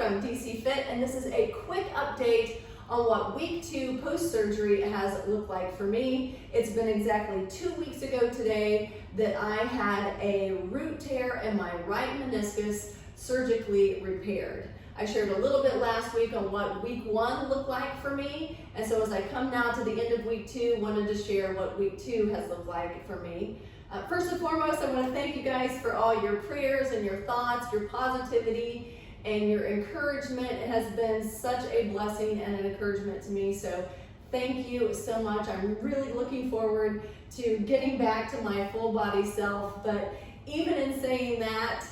from DCFitt, and this is a quick update on what week 2 post-surgery has looked like for me. It's been exactly 2 weeks ago today that I had a root tear in my right meniscus surgically repaired. I shared a little bit last week on what week 1 looked like for me, and so as I come now to the end of week 2, wanted to share what week 2 has looked like for me. First and foremost, I want to thank you guys for all your prayers and your thoughts, your positivity, and your encouragement. It has been such a blessing and an encouragement to me, so thank you so much. I'm really looking forward to getting back to my full body self, but even in saying that,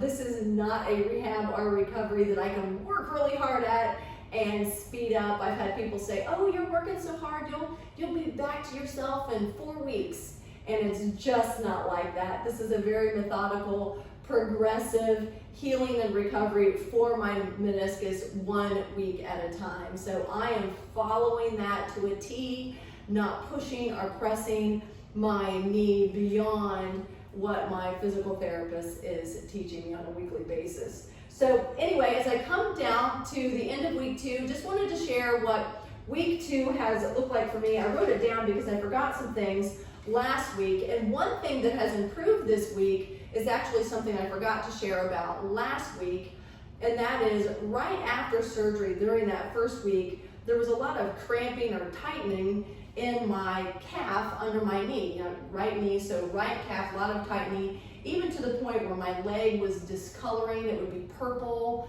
this is not a rehab or recovery that I can work really hard at and speed up. I've had people say, oh, you're working so hard, you'll be back to yourself in 4 weeks. And it's just not like that. This is a very methodical, progressive healing and recovery for my meniscus 1 week at a time. So I am following that to a T, not pushing or pressing my knee beyond what my physical therapist is teaching me on a weekly basis. So anyway, as I come down to the end of week 2, just wanted to share what week 2 has looked like for me. I wrote it down because I forgot some things last week, and one thing that has improved this week is actually something I forgot to share about last week, and that is right after surgery, during that first week, there was a lot of cramping or tightening in my calf under my knee, right knee, so right calf, a lot of tightening, even to the point where my leg was discoloring. It would be purple,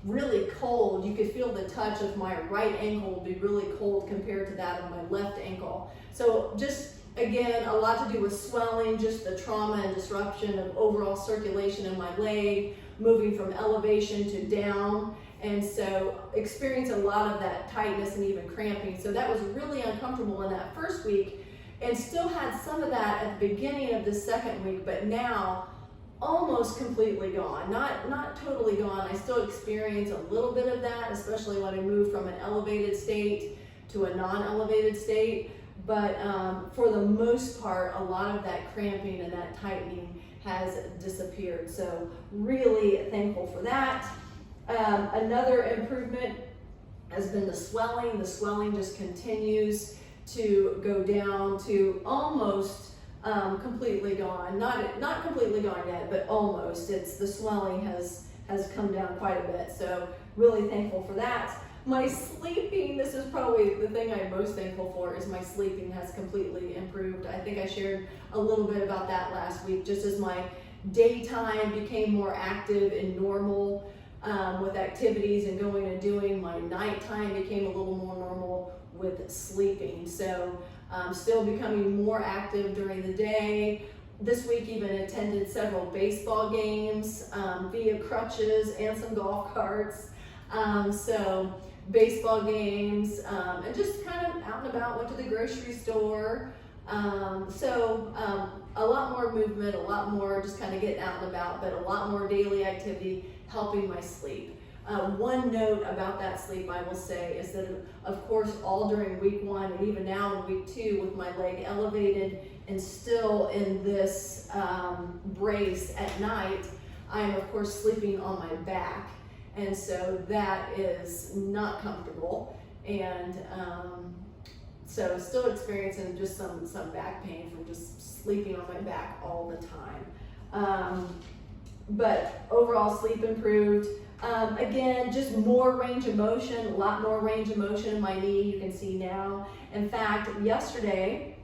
really cold. You could feel the touch of my right ankle would be really cold compared to that of my left ankle. So just, again, a lot to do with swelling, just the trauma and disruption of overall circulation in my leg, moving from elevation to down. And so experience a lot of that tightness and even cramping. So that was really uncomfortable in that first week, and still had some of that at the beginning of the second week, but now almost completely gone. Not totally gone. I still experience a little bit of that, especially when I move from an elevated state to a non-elevated state. But for the most part, a lot of that cramping and that tightening has disappeared. So really thankful for that. Another improvement has been the swelling. The swelling just continues to go down to almost completely gone. Not completely gone yet, but almost. The swelling has come down quite a bit. So really thankful for that. My sleeping, this is probably the thing I'm most thankful for, is my sleeping has completely improved. I think I shared a little bit about that last week, just as my daytime became more active and normal with activities and going and doing, my nighttime became a little more normal with sleeping. So still becoming more active during the day. This week even attended several baseball games via crutches and some golf carts. So baseball games, and just kind of out and about, went to the grocery store. A lot more movement, a lot more just kind of getting out and about, but a lot more daily activity helping my sleep. One note about that sleep I will say is that, of course, all during week 1 and even now in week 2 with my leg elevated and still in this brace at night, I am of course sleeping on my back. And so that is not comfortable, and so still experiencing just some back pain from just sleeping on my back all the time. But overall sleep improved. Again, just more range of motion, a lot more range of motion in my knee, you can see now. In fact, yesterday,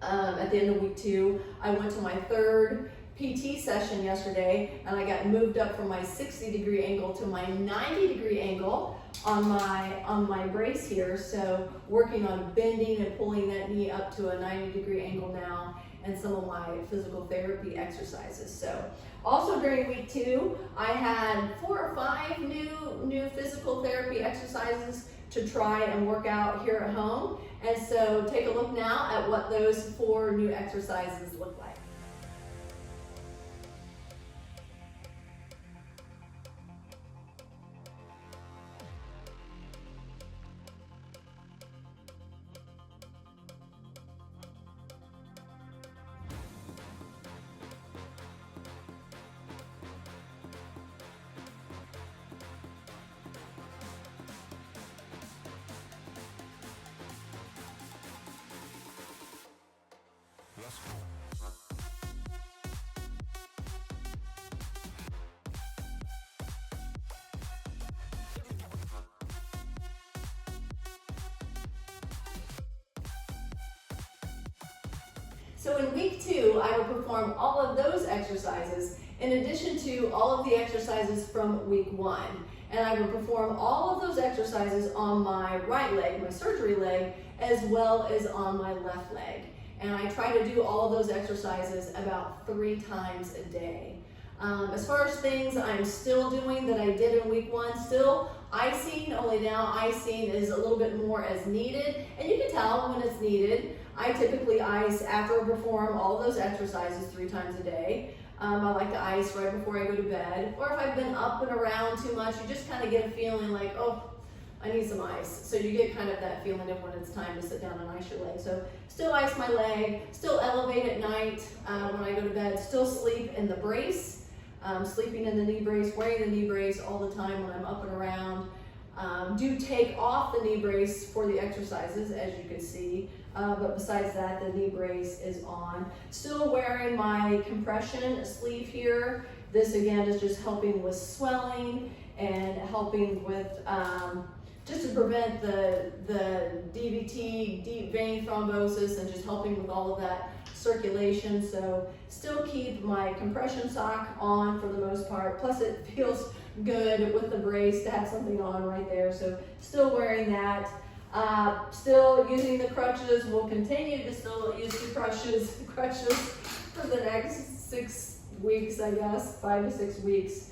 at the end of week 2, I went to my 3rd PT session yesterday, and I got moved up from my 60-degree angle to my 90-degree angle on my brace here. So working on bending and pulling that knee up to a 90-degree angle now, and some of my physical therapy exercises. So also during week 2, I had 4 or 5 new physical therapy exercises to try and work out here at home. And so take a look now at what those 4 new exercises look like. So in week 2, I will perform all of those exercises in addition to all of the exercises from week 1. And I will perform all of those exercises on my right leg, my surgery leg, as well as on my left leg. And I try to do all of those exercises about 3 times a day. As far as things I'm still doing that I did in week 1, still icing, only now icing is a little bit more as needed. And you can tell when it's needed. I typically ice after I perform all those exercises 3 times a day. I like to ice right before I go to bed. Or if I've been up and around too much, you just kind of get a feeling like, oh, I need some ice. So you get kind of that feeling of when it's time to sit down and ice your leg. So still ice my leg, still elevate at night when I go to bed, still sleep in the brace, sleeping in the knee brace, wearing the knee brace all the time when I'm up and around. Do take off the knee brace for the exercises, as you can see, but besides that, the knee brace is on. Still wearing my compression sleeve here. This again is just helping with swelling and helping with just to prevent the DVT, deep vein thrombosis, and just helping with all of that circulation. So still keep my compression sock on for the most part, plus it feels good with the brace to have something on right there. So still wearing that. Still using the crutches. We'll continue to still use the crutches for the next 6 weeks, I guess, 5 to 6 weeks.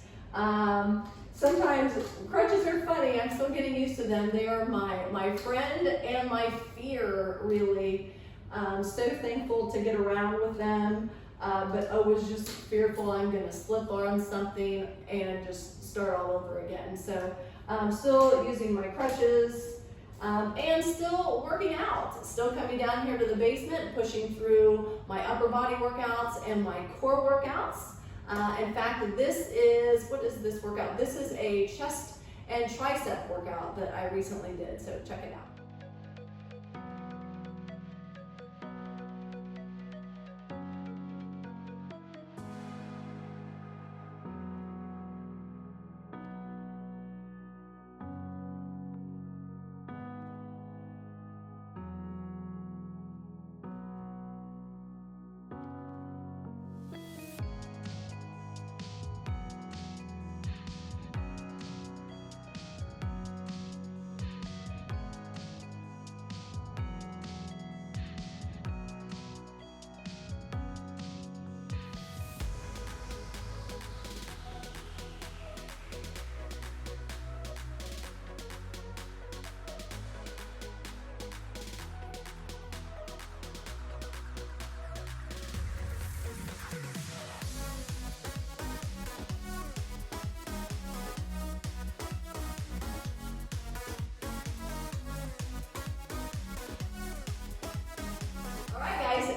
Sometimes crutches are funny. I'm still getting used to them. They are my friend and my fear, really. So thankful to get around with them, but always just fearful I'm going to slip on something and just start all over again. So still using my crutches and still working out. Still coming down here to the basement, pushing through my upper body workouts and my core workouts. In fact, what is this workout? This is a chest and tricep workout that I recently did, so check it out.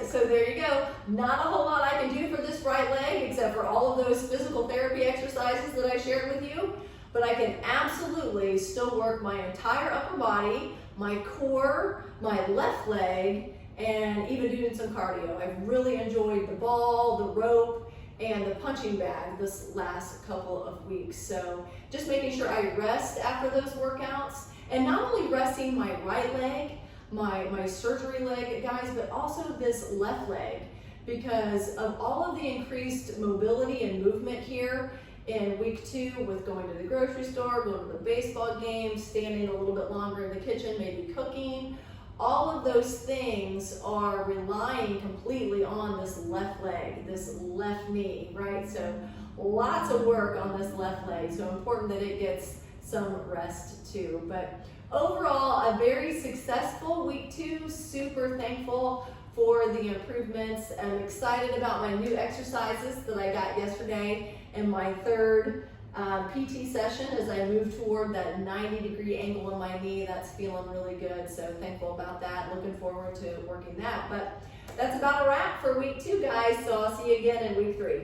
So there you go. Not a whole lot I can do for this right leg except for all of those physical therapy exercises that I shared with you, but I can absolutely still work my entire upper body, my core, my left leg, and even doing some cardio. I've really enjoyed the ball, the rope, and the punching bag this last couple of weeks. So just making sure I rest after those workouts, and not only resting my right leg, my surgery leg, guys, but also this left leg, because of all of the increased mobility and movement here in week 2 with going to the grocery store, going to the baseball game, standing a little bit longer in the kitchen, maybe cooking. All of those things are relying completely on this left leg, this left knee, right? So lots of work on this left leg. So important that it gets some rest too. But overall, a very successful week 2. Super thankful for the improvements. I'm excited about my new exercises that I got yesterday in my 3rd PT session as I move toward that 90-degree angle in my knee. That's feeling really good, so thankful about that. Looking forward to working that. But that's about a wrap for week 2, guys, so I'll see you again in week 3.